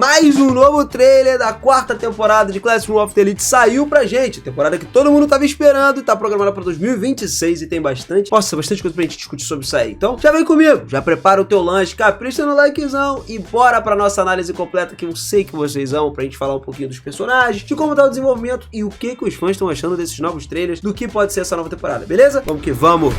Mais um novo trailer da quarta temporada de Classroom of the Elite saiu pra gente. Temporada que todo mundo tava esperando e tá programada pra 2026 e tem bastante coisa pra gente discutir sobre isso aí. Então, já vem comigo, já prepara o teu lanche, capricha no likezão e bora pra nossa análise completa que eu sei que vocês amam, pra gente falar um pouquinho dos personagens, de como tá o desenvolvimento e o que os fãs estão achando desses novos trailers, do que pode ser essa nova temporada, beleza? Vamos que vamos!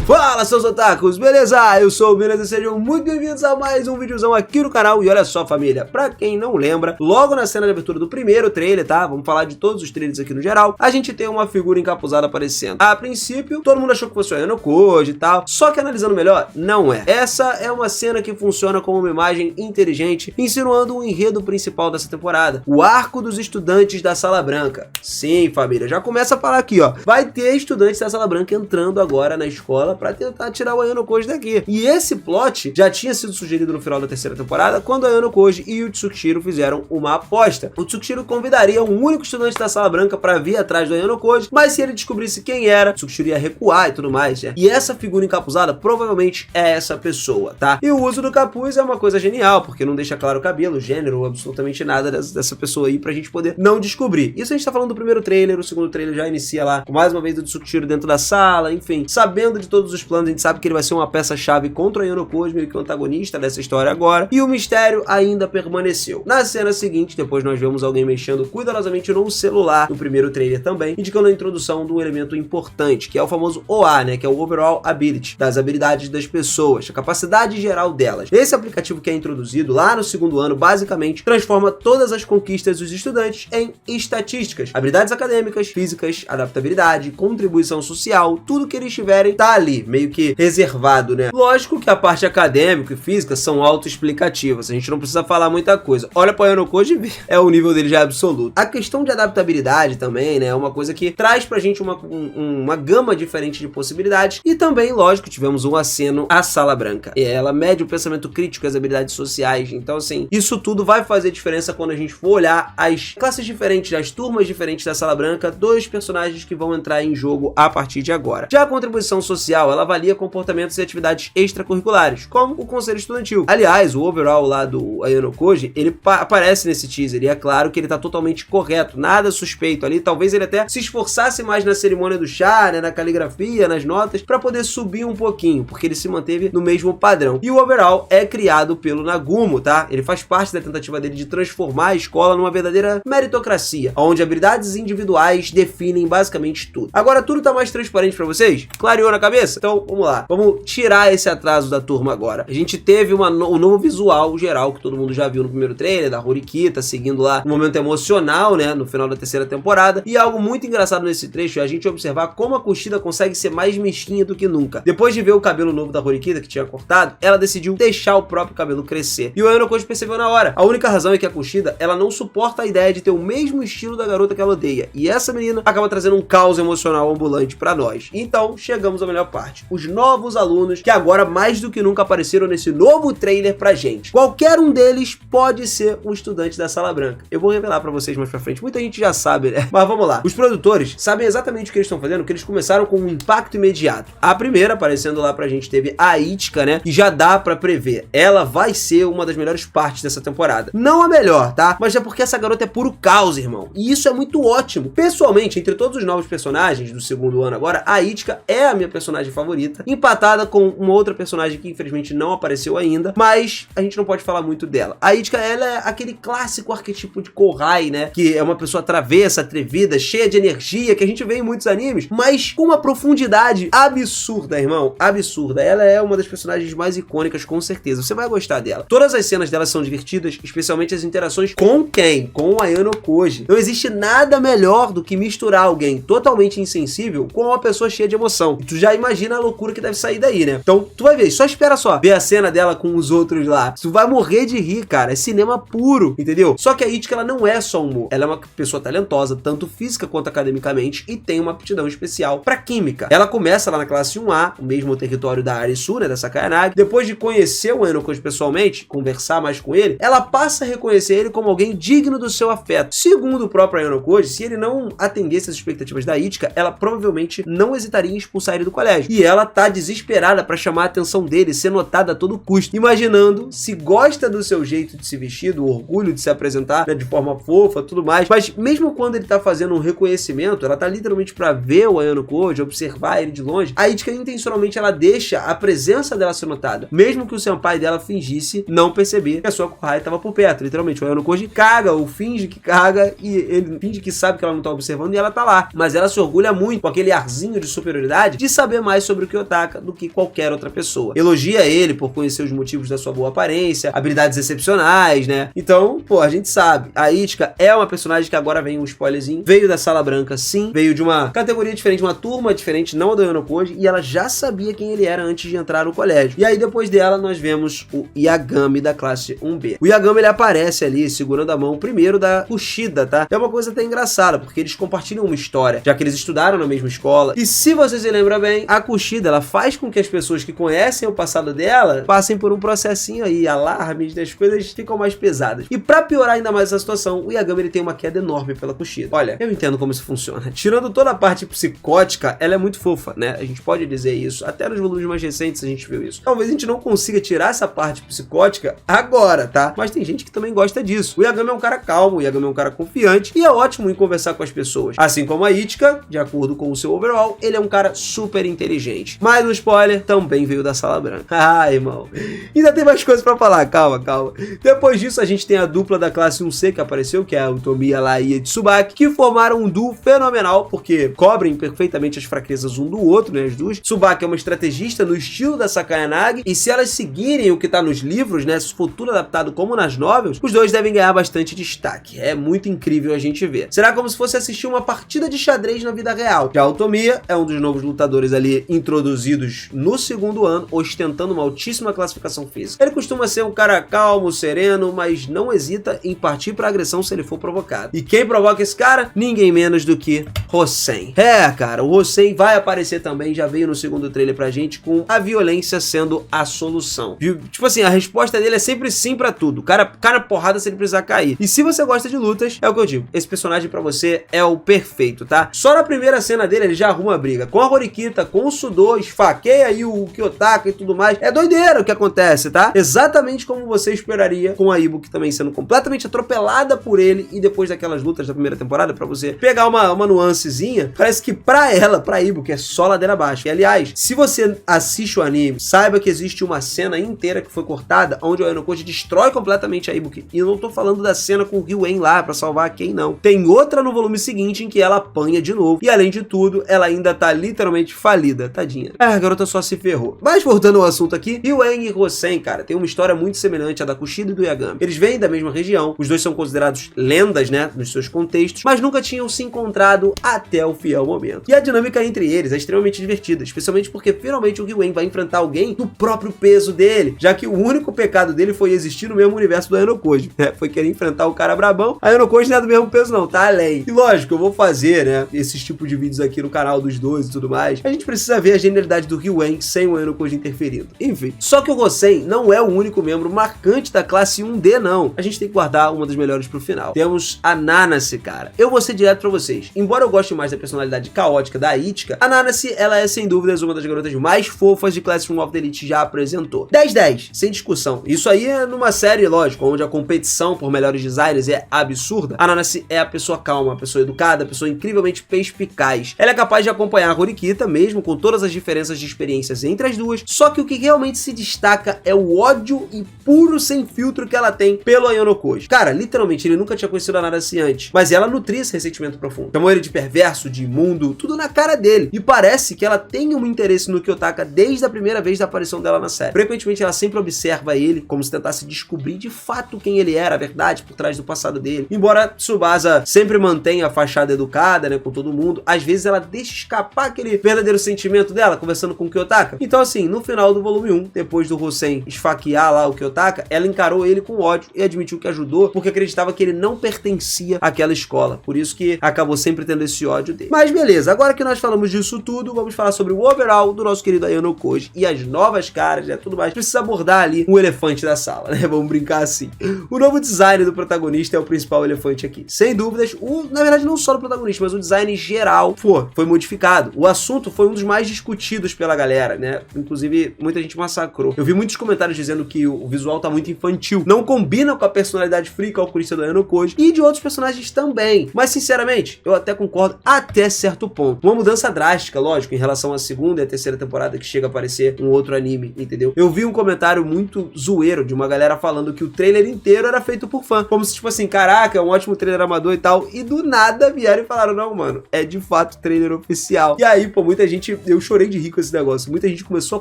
Fala, seus otakus, beleza? Eu sou o Minas e sejam muito bem-vindos a mais um videozão aqui no canal. E olha só, família, pra quem não lembra, logo na cena de abertura do primeiro trailer, tá? Vamos falar de todos os trailers aqui no geral. A gente tem uma figura encapuzada aparecendo. A princípio, todo mundo achou que fosse o Ayano Koji e tal, só que analisando melhor, não é. Essa é uma cena que funciona como uma imagem inteligente, insinuando o enredo principal dessa temporada, o arco dos estudantes da Sala Branca. Sim, família, já começa a falar aqui, ó. Vai ter estudantes da Sala Branca entrando agora na escola pra tentar tirar o Ayano Koji daqui. E esse plot já tinha sido sugerido no final da terceira temporada, quando o Ayano Koji e o Tsukishiro fizeram uma aposta. O Tsukishiro convidaria um único estudante da Sala Branca pra vir atrás do Ayano Koji, mas se ele descobrisse quem era, o Tsukishiro ia recuar e tudo mais, né? E essa figura encapuzada provavelmente é essa pessoa, tá? E o uso do capuz é uma coisa genial, porque não deixa claro o cabelo, o gênero, absolutamente nada dessa pessoa aí pra gente poder não descobrir. Isso a gente tá falando do primeiro trailer, o segundo trailer já inicia lá com mais uma vez o Tsukishiro dentro da sala, enfim, sabendo de todos os planos, a gente sabe que ele vai ser uma peça-chave contra o Ayano Koji, meio que o antagonista dessa história agora, e o mistério ainda permaneceu. Na cena seguinte, depois nós vemos alguém mexendo cuidadosamente no celular, no primeiro trailer também, indicando a introdução de um elemento importante, que é o famoso OA, né, que é o Overall Ability, das habilidades das pessoas, a capacidade geral delas. Esse aplicativo que é introduzido lá no segundo ano, basicamente, transforma todas as conquistas dos estudantes em estatísticas, habilidades acadêmicas, físicas, adaptabilidade, contribuição social, tudo que eles tiverem tá ali, meio que reservado, né? Lógico que a parte acadêmica e física são autoexplicativas, a gente não precisa falar muita coisa. Olha para o Ayano Koji, o nível dele já é absoluto. A questão de adaptabilidade também, né, é uma coisa que traz pra gente uma gama diferente de possibilidades, e também, lógico, tivemos um aceno à Sala Branca. E ela mede o pensamento crítico e as habilidades sociais, então assim, isso tudo vai fazer diferença quando a gente for olhar as classes diferentes, as turmas diferentes da Sala Branca, dos personagens que vão entrar em jogo a partir de agora. Já a contribuição social, ela avalia comportamentos e atividades extracurriculares, como o conselho estudantil. Aliás, o overall lá do Ayano Koji, ele aparece nesse teaser, e é claro que ele tá totalmente correto, nada suspeito ali, talvez ele até se esforçasse mais na cerimônia do chá, né, na caligrafia, nas notas, pra poder subir um pouquinho, porque ele se manteve no mesmo padrão. E o overall é criado pelo Nagumo, tá? Ele faz parte da tentativa dele de transformar a escola numa verdadeira meritocracia, onde habilidades individuais definem basicamente tudo. Agora tudo tá mais transparente pra vocês? Clareou na cabeça? Então vamos lá, vamos tirar esse atraso da turma agora. A gente teve um novo visual geral que todo mundo já viu no primeiro trailer, da Horikita seguindo lá um momento emocional, né, no final da terceira temporada, e algo muito engraçado nesse trecho é a gente observar como a Kushida consegue ser mais mesquinha do que nunca. Depois de ver o cabelo novo da Horikita que tinha cortado, ela decidiu deixar o próprio cabelo crescer, e o Ayano Koji percebeu na hora. A única razão é que a Kushida, ela não suporta a ideia de ter o mesmo estilo da garota que ela odeia, e essa menina acaba trazendo um caos emocional ambulante pra nós. Então chegamos à melhor parte, os novos alunos que agora mais do que nunca apareceram nesse novo trailer pra gente. Qualquer um deles pode ser um estudante da Sala Branca. Eu vou revelar pra vocês mais pra frente, muita gente já sabe, né? Mas vamos lá. Os produtores sabem exatamente o que eles estão fazendo, que eles começaram com um impacto imediato. A primeira aparecendo lá pra gente teve a Ichika, né? E já dá pra prever, ela vai ser uma das melhores partes dessa temporada. Não a melhor, tá? Mas é porque essa garota é puro caos, irmão. E isso é muito ótimo. Pessoalmente, entre todos os novos personagens do segundo ano agora, a Ichika é a minha personagem favorita, empatada com uma outra personagem que infelizmente não apareceu ainda, mas a gente não pode falar muito dela. A Ichika, ela é aquele clássico arquetipo de Kohai, né, que é uma pessoa travessa, atrevida, cheia de energia, que a gente vê em muitos animes, mas com uma profundidade absurda, irmão, absurda. Ela é uma das personagens mais icônicas, com certeza. Você vai gostar dela. Todas as cenas dela são divertidas, especialmente as interações com quem? Com o Ayano Koji. Não existe nada melhor do que misturar alguém totalmente insensível com uma pessoa cheia de emoção. E tu já imagina a loucura que deve sair daí, né? Então, tu vai ver, só espera só ver a cena dela com os outros lá. Tu vai morrer de rir, cara. É cinema puro, entendeu? Só que a Ichika, ela não é só humor. Ela é uma pessoa talentosa, tanto física quanto academicamente, e tem uma aptidão especial pra química. Ela começa lá na classe 1A, o mesmo território da Arisu, né, da Sakayanagi. Depois de conhecer o Ayano Koji pessoalmente, conversar mais com ele, ela passa a reconhecer ele como alguém digno do seu afeto. Segundo o próprio Ayano Koji, se ele não atendesse as expectativas da Ichika, ela provavelmente não hesitaria em expulsar ele do colégio. mais. E ela tá desesperada pra chamar a atenção dele, ser notada a todo custo, imaginando se gosta do seu jeito de se vestir, do orgulho de se apresentar, né, de forma fofa, tudo mais. Mas mesmo quando ele tá fazendo um reconhecimento, ela tá literalmente pra ver o Ayano Koji, observar ele de longe, a Ichika intencionalmente ela deixa a presença dela ser notada, mesmo que o senpai dela fingisse não perceber que a sua Kohai tava por perto. Literalmente, o Ayano Koji caga, ou finge que caga, e ele finge que sabe que ela não tá observando e ela tá lá. Mas ela se orgulha muito, com aquele arzinho de superioridade, de saber mais sobre o Kiyotaka do que qualquer outra pessoa. Elogia ele por conhecer os motivos da sua boa aparência, habilidades excepcionais, né? Então, pô, a gente sabe, a Ichika é uma personagem que agora vem um spoilerzinho, veio da Sala Branca, sim, veio de uma categoria diferente, uma turma diferente, não a do Ayano Koji, e ela já sabia quem ele era antes de entrar no colégio. E aí, depois dela, nós vemos o Yagami da classe 1B. O Yagami, ele aparece ali, segurando a mão primeiro da Kushida, tá? É uma coisa até engraçada, porque eles compartilham uma história, já que eles estudaram na mesma escola. E se você se lembra bem, a Kushida, ela faz com que as pessoas que conhecem o passado dela passem por um processinho aí, alarmes, as coisas ficam mais pesadas. E pra piorar ainda mais essa situação, o Yagami, ele tem uma queda enorme pela Kushida. Olha, eu entendo como isso funciona. Tirando toda a parte psicótica, ela é muito fofa, né? A gente pode dizer isso. Até nos volumes mais recentes a gente viu isso. Talvez a gente não consiga tirar essa parte psicótica agora, tá? Mas tem gente que também gosta disso. O Yagami é um cara calmo, o Yagami é um cara confiante e é ótimo em conversar com as pessoas. Assim como a Ichika, de acordo com o seu overall, ele é um cara super inteligente. Mas o spoiler também veio da Sala Branca. Ah, irmão. Ainda tem mais coisas pra falar, calma, calma. Depois disso, a gente tem a dupla da classe 1C que apareceu, que é a Otomiya Lai e Tsubaki, que formaram um duo fenomenal, porque cobrem perfeitamente as fraquezas um do outro, né, as duas. Tsubaki é uma estrategista no estilo da Sakayanagi, e se elas seguirem o que tá nos livros, né, se for tudo adaptado como nas novels, os dois devem ganhar bastante destaque. É muito incrível a gente ver. Será como se fosse assistir uma partida de xadrez na vida real. Já a Otomiya é um dos novos lutadores ali introduzidos no segundo ano, ostentando uma altíssima classificação física. Ele costuma ser um cara calmo, sereno, mas não hesita em partir pra agressão se ele for provocado. E quem provoca esse cara? Ninguém menos do que Hosen. É, cara, o Hosen vai aparecer também, já veio no segundo trailer pra gente, com a violência sendo a solução. Tipo assim, a resposta dele é sempre sim pra tudo. Cara na porrada se ele precisar cair. E se você gosta de lutas, é o que eu digo, esse personagem pra você é o perfeito, tá? Só na primeira cena dele, ele já arruma a briga com a Horikita, com o Sudo, esfaqueia aí o Kiyotaka e tudo mais. É doideira o que acontece, tá? Exatamente como você esperaria com a Ibuki também sendo completamente atropelada por ele, e depois daquelas lutas da primeira temporada, pra você pegar uma nuancezinha, parece que pra ela, pra Ibuki, é só ladeira abaixo. E aliás, se você assiste o anime, saiba que existe uma cena inteira que foi cortada, onde o Ayano Koji destrói completamente a Ibuki. E eu não tô falando da cena com o Ryuen lá pra salvar a Ken, não. Tem outra no volume seguinte em que ela apanha de novo. E além de tudo, ela ainda tá literalmente falida, tadinha. A garota só se ferrou. Mas voltando ao assunto aqui, Ryuen e Hosen, cara, tem uma história muito semelhante à da Kushida e do Yagami. Eles vêm da mesma região, os dois são considerados lendas, né, nos seus contextos, mas nunca tinham se encontrado até o fiel momento. E a dinâmica entre eles é extremamente divertida, especialmente porque finalmente o Ryuen vai enfrentar alguém do próprio peso dele, já que o único pecado dele foi existir no mesmo universo do Ayano Koji, né? Foi querer enfrentar o cara brabão. A Ayano Koji não é do mesmo peso não, tá além. E lógico, eu vou fazer, né, esses tipos de vídeos aqui no canal dos dois e tudo mais. A gente precisa ver a genialidade do Ryuen sem o Ayano Koji interferindo. Enfim, só que o Hosen não é o único membro marcante da classe 1D, não. A gente tem que guardar uma das melhores pro final. Temos a Nanase, cara. Eu vou ser direto pra vocês. Embora eu goste mais da personalidade caótica da Ichika, a Nanase, ela é sem dúvidas uma das garotas mais fofas de Classroom of the Elite já apresentou. 10/10, sem discussão. Isso aí é numa série, lógico, onde a competição por melhores designers é absurda. A Nanase é a pessoa calma, a pessoa educada, a pessoa incrivelmente perspicaz. Ela é capaz de acompanhar a Horikita, mesmo com todas as diferenças de experiências entre as duas, só que o que realmente se destaca é o ódio e puro sem filtro que ela tem pelo Ayano Koji. Cara, literalmente, ele nunca tinha conhecido a Nanase antes, mas ela nutria esse ressentimento profundo. Chamou ele de perverso, de imundo, tudo na cara dele. E parece que ela tem um interesse no Kiyotaka desde a primeira vez da aparição dela na série. Frequentemente, ela sempre observa ele, como se tentasse descobrir de fato quem ele era, a verdade por trás do passado dele. Embora Tsubasa sempre mantenha a fachada educada, né, com todo mundo, às vezes ela deixa escapar aquele verdadeiro sentimento dela, conversando com o Kiyotaka. Então, assim, no final do volume 1, depois do Hosen esfaquear lá o Kiyotaka, ela encarou ele com ódio e admitiu que ajudou, porque acreditava que ele não pertencia àquela escola. Por isso que acabou sempre tendo esse ódio dele. Mas beleza, agora que nós falamos disso tudo, vamos falar sobre o overall do nosso querido Ayano Koji e as novas caras, né, tudo mais. Precisa abordar ali um elefante da sala, né, vamos brincar assim. O novo design do protagonista é o principal elefante aqui. Sem dúvidas, na verdade não só do protagonista, mas o design geral foi modificado. O assunto foi um dos mais discutidos pela galera, né? Inclusive, muita gente massacrou. Eu vi muitos comentários dizendo que o visual tá muito infantil, não combina com a personalidade fria e calculista do Ayano Koji e de outros personagens também. Mas, sinceramente, eu até concordo até certo ponto. Uma mudança drástica, lógico, em relação à segunda e à terceira temporada que chega a aparecer um outro anime, entendeu? Eu vi um comentário muito zoeiro de uma galera falando que o trailer inteiro era feito por fã. Como se, tipo assim, caraca, é um ótimo trailer amador e tal. E do nada vieram e falaram, não, mano, é de fato trailer oficial. E aí, pô, muita gente, eu chorei de rir com esse negócio. Muita gente começou a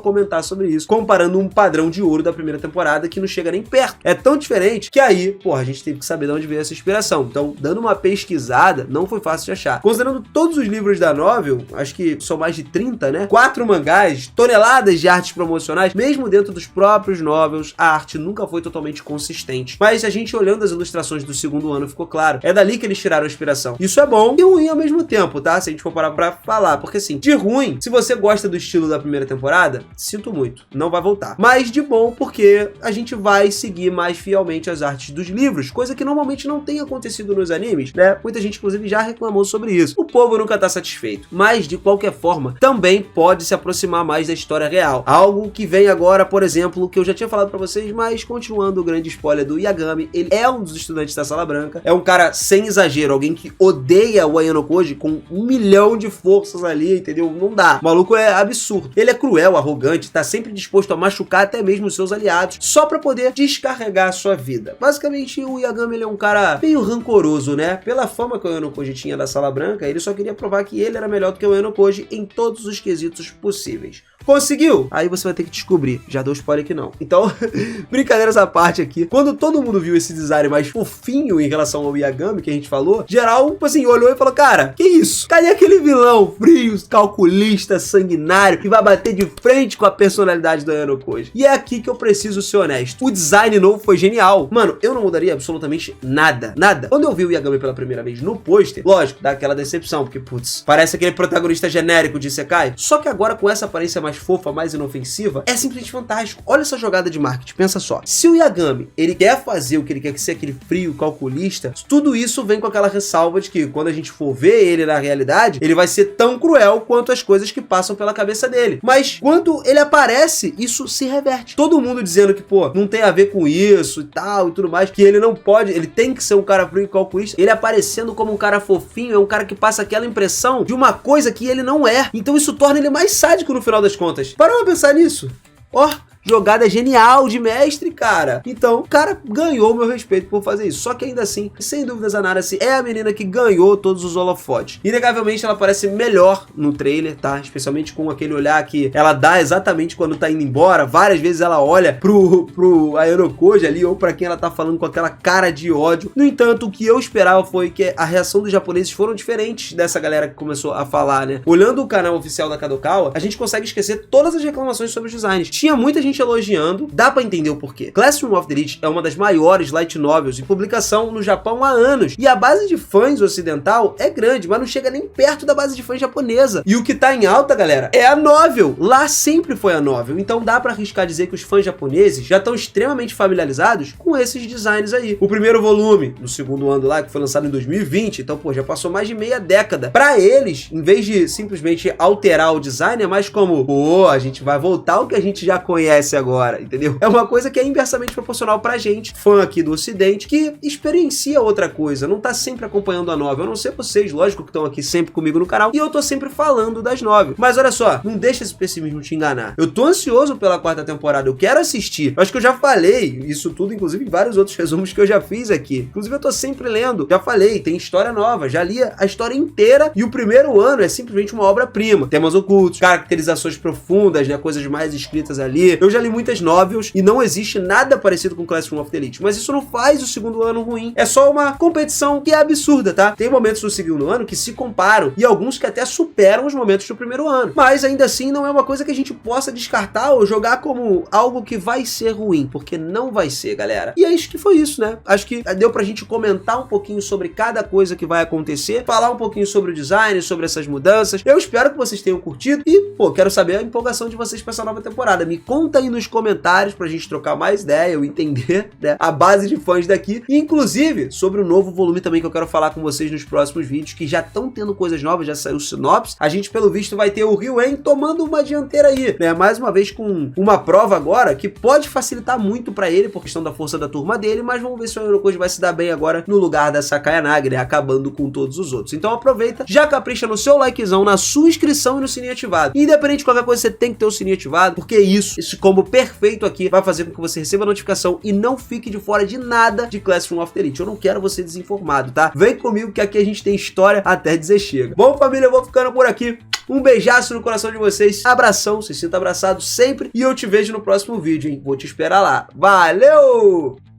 comentar sobre isso, comparando um padrão de ouro da primeira temporada que não chega nem perto. É tão diferente que aí, porra, a gente teve que saber de onde veio essa inspiração. Então, dando uma pesquisada, não foi fácil de achar. Considerando todos os livros da novel, acho que são mais de 30, né? 4 mangás, toneladas de artes promocionais, mesmo dentro dos próprios novels, a arte nunca foi totalmente consistente. Mas a gente olhando as ilustrações do segundo ano ficou claro. É dali que eles tiraram a inspiração. Isso é bom e ruim ao mesmo tempo, tá? Se a gente for parar pra falar. Porque assim, de ruim, se você gosta do estilo da primeira temporada, sinto muito, não vai voltar. Mas de bom, porque a gente vai seguir mais fielmente as artes dos livros, coisa que normalmente não tem acontecido nos animes, né? Muita gente, inclusive, já reclamou sobre isso. O povo nunca tá satisfeito. Mas, de qualquer forma, também pode se aproximar mais da história real. Algo que vem agora, por exemplo, que eu já tinha falado pra vocês, mas continuando o grande spoiler do Yagami, ele é um dos estudantes da Sala Branca, é um cara sem exagero, alguém que odeia o Ayano Koji com 1 milhão de forças ali, entendeu? Não dá. O maluco é absurdo. Ele é cruel, arrogante, tá sempre disposto a machucar até mesmo os seus aliados, só pra poder descarregar a sua vida. Basicamente, o Yagami, ele é um cara meio rancoroso, né? Pela fama que o Ayano Koji tinha da Sala Branca, ele só queria provar que ele era melhor do que o Ayano Koji em todos os quesitos possíveis. Conseguiu? Aí você vai ter que descobrir. Já dou spoiler que não. Então, brincadeiras à parte aqui. Quando todo mundo viu esse design mais fofinho em relação ao Yagami, que a gente falou, geral, tipo assim, olhou e falou, cara, que isso? Cadê aquele vilão frio, calculista, sanguinário, que vai bater de frente com a personalidade do Ayano Koji? E é aqui que eu preciso ser honesto. O design novo foi genial. Mano, eu não mudaria absolutamente nada. Nada. Quando eu vi o Yagami pela primeira vez no pôster, lógico, dá aquela decepção, porque, putz, parece aquele protagonista genérico de Isekai. Só que agora, com essa aparência mais fofa, mais inofensiva, é simplesmente fantástico. Olha essa jogada de marketing, pensa só. Se o Yagami, ele quer fazer o que ele quer ser, aquele frio, calculista, tudo isso vem com aquela ressalva de que quando a gente for ver ele na realidade, ele vai ser tão cruel quanto as coisas que passam pela cabeça dele. Mas quando ele aparece, isso se reverte. Todo mundo dizendo que, pô, não tem a ver com isso e tal e tudo mais, que ele não pode, ele tem que ser um cara frio e calculista. Ele aparecendo como um cara fofinho, é um cara que passa aquela impressão de uma coisa que ele não é. Então isso torna ele mais sádico no final das contas. Para pra pensar nisso. Ó, jogada genial de mestre, cara. Então, o cara ganhou meu respeito por fazer isso. Só que ainda assim, sem dúvidas, a Naracy é a menina que ganhou todos os holofotes. Inegavelmente, ela parece melhor no trailer, tá? Especialmente com aquele olhar que ela dá exatamente quando tá indo embora. Várias vezes ela olha pro Ayano Koji ali, ou pra quem ela tá falando com aquela cara de ódio. No entanto, o que eu esperava foi que a reação dos japoneses foram diferentes dessa galera que começou a falar, né? Olhando o canal oficial da Kadokawa, a gente consegue esquecer todas as reclamações sobre os designs. Tinha muita gente elogiando, dá pra entender o porquê. Classroom of the Elite é uma das maiores light novels em publicação no Japão há anos, e a base de fãs ocidental é grande, mas não chega nem perto da base de fãs japonesa. E o que tá em alta, galera, é a novel. Lá sempre foi a novel, então dá pra arriscar dizer que os fãs japoneses já estão extremamente familiarizados com esses designs aí. O primeiro volume, no segundo ano lá, que foi lançado em 2020, então, pô, já passou mais de meia década. Pra eles, em vez de simplesmente alterar o design, é mais como, pô, a gente vai voltar ao que a gente já conhece agora, entendeu? É uma coisa que é inversamente proporcional pra gente, fã aqui do ocidente, que experiencia outra coisa, não tá sempre acompanhando a novel. Eu não sei vocês, lógico que estão aqui sempre comigo no canal, e eu tô sempre falando das novels. Mas olha só, não deixa esse pessimismo te enganar. Eu tô ansioso pela 4ª temporada, eu quero assistir. Eu acho que eu já falei isso tudo, inclusive em vários outros resumos que eu já fiz aqui. Inclusive eu tô sempre lendo, já falei, tem história nova, já li a história inteira, e o primeiro ano é simplesmente uma obra-prima. Temas ocultos, caracterizações profundas, né, coisas mais escritas ali. Eu já li muitas novels e não existe nada parecido com Classroom of the Elite, mas isso não faz o segundo ano ruim. É só uma competição que é absurda, tá? Tem momentos no segundo ano que se comparam e alguns que até superam os momentos do primeiro ano, mas ainda assim não é uma coisa que a gente possa descartar ou jogar como algo que vai ser ruim, porque não vai ser, galera. E acho que foi isso, né? Acho que deu pra gente comentar um pouquinho sobre cada coisa que vai acontecer, falar um pouquinho sobre o design, sobre essas mudanças. Eu espero que vocês tenham curtido e, pô, quero saber a empolgação de vocês pra essa nova temporada. Me conta aí nos comentários pra gente trocar mais ideia, eu entender, né, a base de fãs daqui. E, inclusive, sobre o novo volume também que eu quero falar com vocês nos próximos vídeos, que já estão tendo coisas novas, já saiu o sinopse. A gente, pelo visto, vai ter o Ryuen tomando uma dianteira aí, né? Mais uma vez com uma prova agora que pode facilitar muito pra ele por questão da força da turma dele, mas vamos ver se o Orokoji vai se dar bem agora no lugar da Sakayanagi, né? Acabando com todos os outros. Então aproveita, já capricha no seu likezão, na sua inscrição e no sininho ativado. Independente de qualquer coisa, você tem que ter o sininho ativado, porque esse combo perfeito aqui vai fazer com que você receba a notificação e não fique de fora de nada de Classroom of the Elite. Eu não quero você desinformado, tá? Vem comigo que aqui a gente tem história até dizer chega. Bom, família, eu vou ficando por aqui. Um beijaço no coração de vocês, abração, se sinta abraçado sempre e eu te vejo no próximo vídeo, hein? Vou te esperar lá. Valeu!